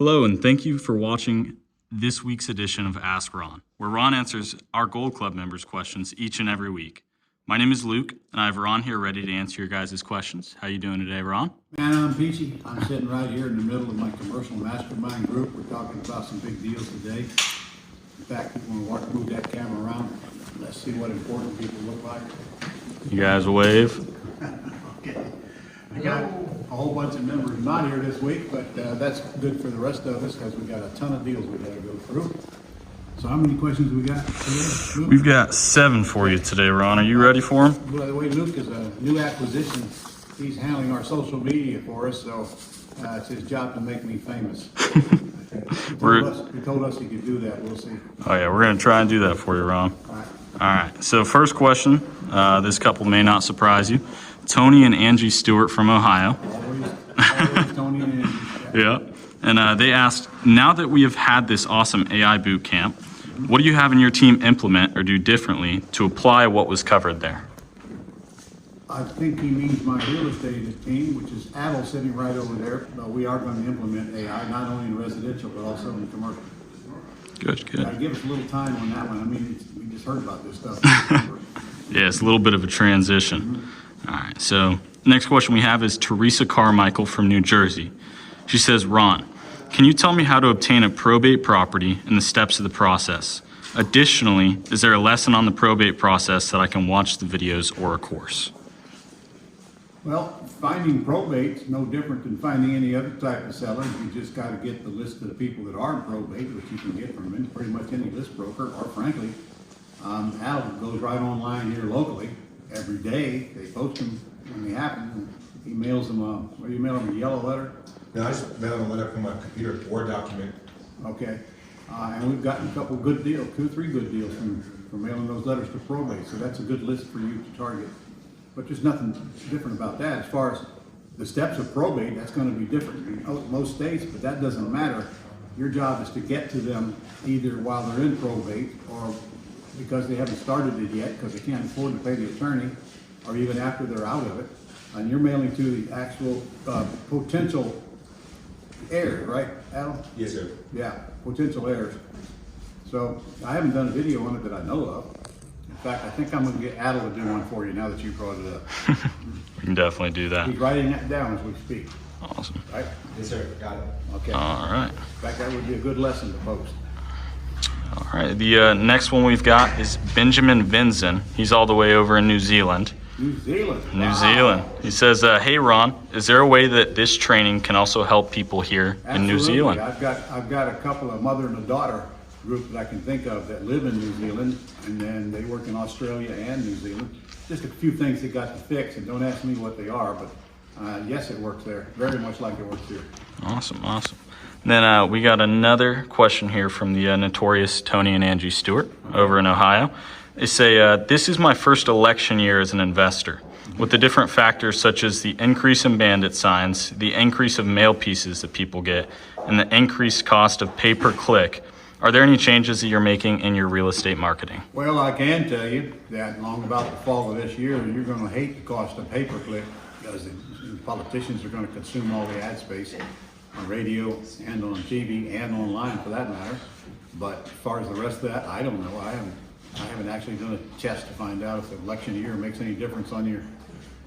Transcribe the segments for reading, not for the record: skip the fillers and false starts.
Hello, and thank you for watching this week's edition of Ask Ron, where Ron answers our Gold Club members' questions each and every week. My name is Luke, and I have Ron here ready to answer your guys' questions. How you doing today, Ron? Man, I'm peachy. I'm sitting right here in the middle of my commercial mastermind group. We're talking about some big deals today. In fact, if you want to move that camera around, let's see what important people look like. You guys wave. Okay. I got a whole bunch of members not here this week, but that's good for the rest of us because we got a ton of deals we got to go through. So how many questions we got today, Luke? We've got 7 for you today, Ron. Are you ready for them? By the way, Luke is a new acquisition. He's handling our social media for us, so it's his job to make me famous. He told us he could do that. We'll see. Oh yeah, we're going to try and do that for you, Ron. All right. All right, so first question, this couple may not surprise you. Tony and Angie Stewart from Ohio. Always Tony and Angie. Yeah, and they asked, now that we have had this awesome AI boot camp, what do you have in your team implement or do differently to apply what was covered there? I think he means my real estate team, which is Adel sitting right over there. But we are going to implement AI, not only in residential, but also in commercial. Good. Give us a little time on that one. I mean, we just heard about this stuff. Yeah, it's a little bit of a transition. All right, so next question we have is Teresa Carmichael from New Jersey. She says, Ron, can you tell me how to obtain a probate property and the steps of the process? Additionally, is there a lesson on the probate process that I can watch the videos or a course? Well, finding probate is no different than finding any other type of seller. You just got to get the list of the people that are in probate, which you can get from pretty much any list broker, or frankly, Al goes right online here locally. Every day they post them when they happen. He mails them, what do you mail them, a yellow letter? No, I just mailed a letter from my computer, Word document. Okay. And we've gotten a couple good deals, 2 or 3 good deals from mailing those letters to probate. So that's a good list for you to target. But there's nothing different about that. As far as the steps of probate, that's going to be different in most states, but that doesn't matter. Your job is to get to them either while they're in probate or because they haven't started it yet because they can't afford to pay the attorney, or even after they're out of it. And you're mailing to the actual potential heirs, right, Adam? Yes, sir. Yeah, potential heirs. So I haven't done a video on it that I know of. In fact, I think I'm going to get Adel to do one for you now that you brought it up. We can definitely do that. He's writing that down as we speak. Awesome. Right? Yes, sir. Got it. Okay. All right. In fact, that would be a good lesson to post. All right, the next one we've got is Benjamin Vinson. He's all the way over in New Zealand. New Zealand. New Wow. Zealand. He says, hey, Ron, is there a way that this training can also help people here in New Absolutely. Zealand? I've got a couple of mother and a daughter groups that I can think of that live in New Zealand, and then they work in Australia and New Zealand. Just a few things they got to fix, and don't ask me what they are, but yes, it works there. Very much like it works here. Awesome. Then we got another question here from the notorious Tony and Angie Stewart over in Ohio. They say, this is my first election year as an investor. With the different factors such as the increase in bandit signs, the increase of mail pieces that people get, and the increased cost of pay-per-click, are there any changes that you're making in your real estate marketing? Well, I can tell you that long about the fall of this year, you're going to hate the cost of pay-per-click because the politicians are going to consume all the ad space on radio and on TV and online for that matter. But as far as the rest of that, I don't know. I haven't actually done a test to find out if the election year makes any difference on your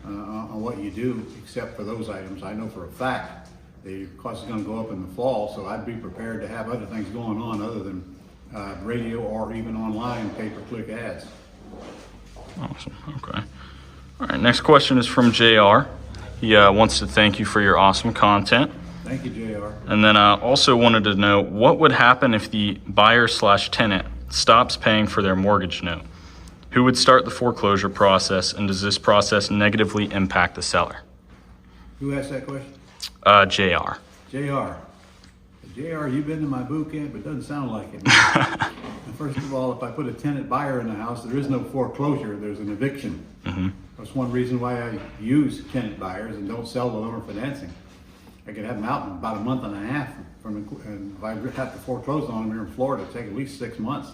on what you do, except for those items. I know for a fact the cost is going to go up in the fall, so I'd be prepared to have other things going on other than radio or even online pay-per-click ads. Awesome. Okay. All right. Next question is from JR. He wants to thank you for your awesome content. Thank you, JR. And then I also wanted to know what would happen if the buyer/tenant stops paying for their mortgage note? Who would start the foreclosure process, and does this process negatively impact the seller? Who asked that question? JR. JR. JR, you've been to my boot camp? It doesn't sound like it. First of all, if I put a tenant buyer in the house, there is no foreclosure, there's an eviction. Mm-hmm. That's one reason why I use tenant buyers and don't sell the lower financing. I could have them out in about a month and a half. And if I have to foreclose on them here in Florida, it'd take at least 6 months.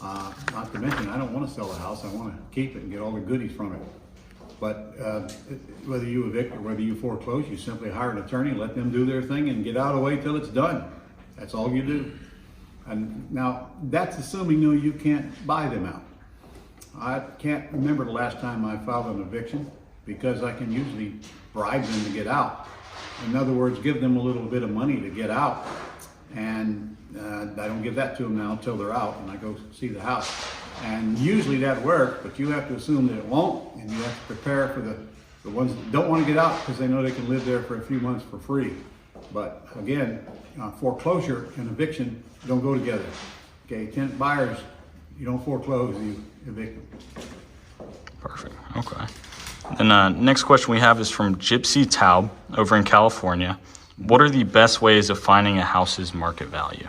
Not to mention, I don't want to sell the house. I want to keep it and get all the goodies from it. But whether you evict or whether you foreclose, you simply hire an attorney, let them do their thing, and get out of the way till it's done. That's all you do. And now, that's assuming you can't buy them out. I can't remember the last time I filed an eviction because I can usually bribe them to get out. In other words, give them a little bit of money to get out. And I don't give that to them now until they're out and I go see the house. And usually that works, but you have to assume that it won't, and you have to prepare for the ones that don't want to get out because they know they can live there for a few months for free. But again, foreclosure and eviction don't go together. Okay, tenant buyers, you don't foreclose, you evict them. Perfect. Okay. And next question we have is from Gypsy Taub over in California. What are the best ways of finding a house's market value?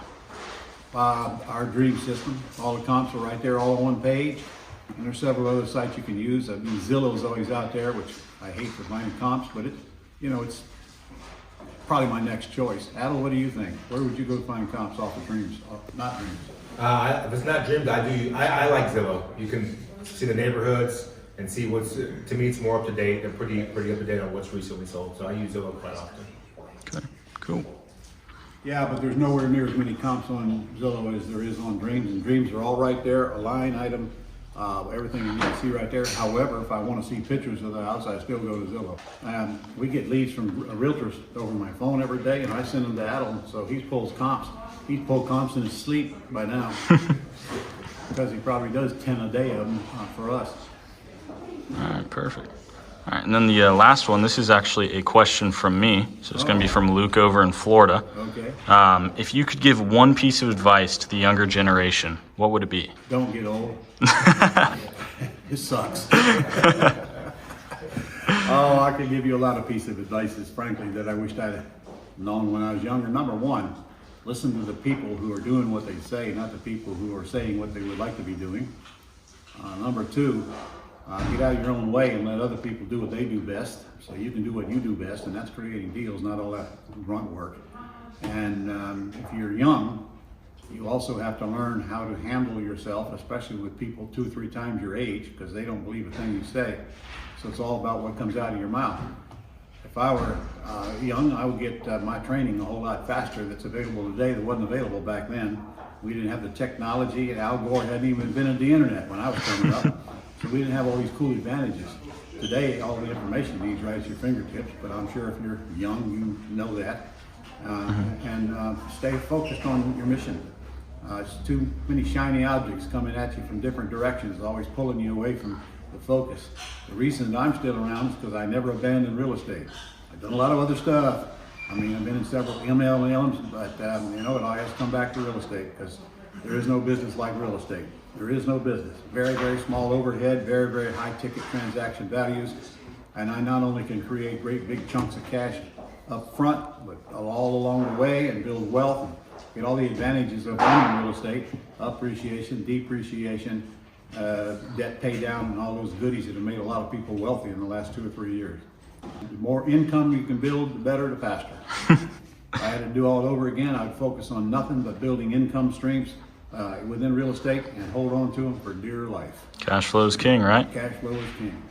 Our dream system, all the comps are right there, all on one page. And there's several other sites you can use. I mean, Zillow's always out there, which I hate for finding comps, but it's probably my next choice. Adel, what do you think? Where would you go find comps off of dreams? Not dreams. If it's not dreams, I like Zillow. You can see the neighborhoods and see to me it's more up to date. They're pretty up to date on what's recently sold. So I use Zillow quite often. Okay, cool. Yeah, but there's nowhere near as many comps on Zillow as there is on Dreams, and Dreams are all right there, a line item, everything you need to see right there. However, if I want to see pictures of the house, I still go to Zillow. We get leads from realtors over my phone every day, and I send them to Adel, so he pulls comps. He's pulled comps in his sleep by now, because he probably does 10 a day of them for us. All right, perfect. All right, and then the last one, this is actually a question from me. So it's going to be from Luke over in Florida. Okay. If you could give one piece of advice to the younger generation, what would it be? Don't get old. It sucks. Oh, I could give you a lot of pieces of advice, frankly, that I wished I'd known when I was younger. Number one, listen to the people who are doing what they say, not the people who are saying what they would like to be doing. Number two, get out of your own way and let other people do what they do best, so you can do what you do best, and that's creating deals, not all that grunt work. And if you're young, you also have to learn how to handle yourself, especially with people 2 or 3 times your age, because they don't believe a thing you say. So it's all about what comes out of your mouth. If I were young, I would get my training a whole lot faster that's available today that wasn't available back then. We didn't have the technology, and Al Gore hadn't even invented the internet when I was coming up. So we didn't have all these cool advantages. Today, all the information needs right at your fingertips, but I'm sure if you're young, you know that. And stay focused on your mission. It's too many shiny objects coming at you from different directions, always pulling you away from the focus. The reason that I'm still around is because I never abandoned real estate. I've done a lot of other stuff. I mean, I've been in several MLMs, but it always come back to real estate because there is no business like real estate. There is no business. Very, very small overhead, very, very high ticket transaction values. And I not only can create great big chunks of cash up front, but all along the way and build wealth and get all the advantages of owning real estate, appreciation, depreciation, debt pay down, and all those goodies that have made a lot of people wealthy in the last 2 or 3 years. The more income you can build, the better, the faster. If I had to do all over again, I'd focus on nothing but building income streams within real estate and hold on to them for dear life. Cash flow is king, right? Cash flow is king.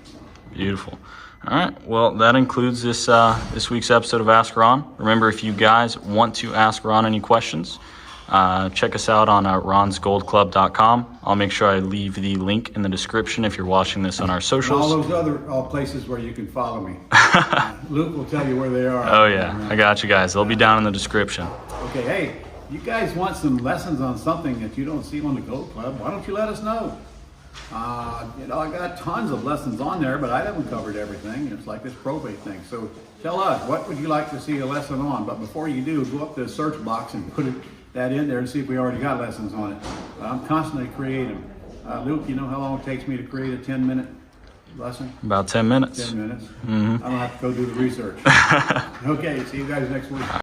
Beautiful. All right. Well, that includes this week's episode of Ask Ron. Remember, if you guys want to ask Ron any questions, check us out on ronsgoldclub.com. I'll make sure I leave the link in the description if you're watching this on our And socials. all those other places where you can follow me. Luke will tell you where they are. Oh, yeah. I got you guys. They'll be down in the description. Okay, hey, you guys want some lessons on something that you don't see on the Gold Club? Why don't you let us know? I got tons of lessons on there, but I haven't covered everything. It's like this probate thing. So tell us, what would you like to see a lesson on? But before you do, go up to the search box and put that in there and see if we already got lessons on it. I'm constantly creating. Luke, you know how long it takes me to create a 10-minute lesson? About 10 minutes. 10 minutes. I don't have to go do the research. Okay, see you guys next week.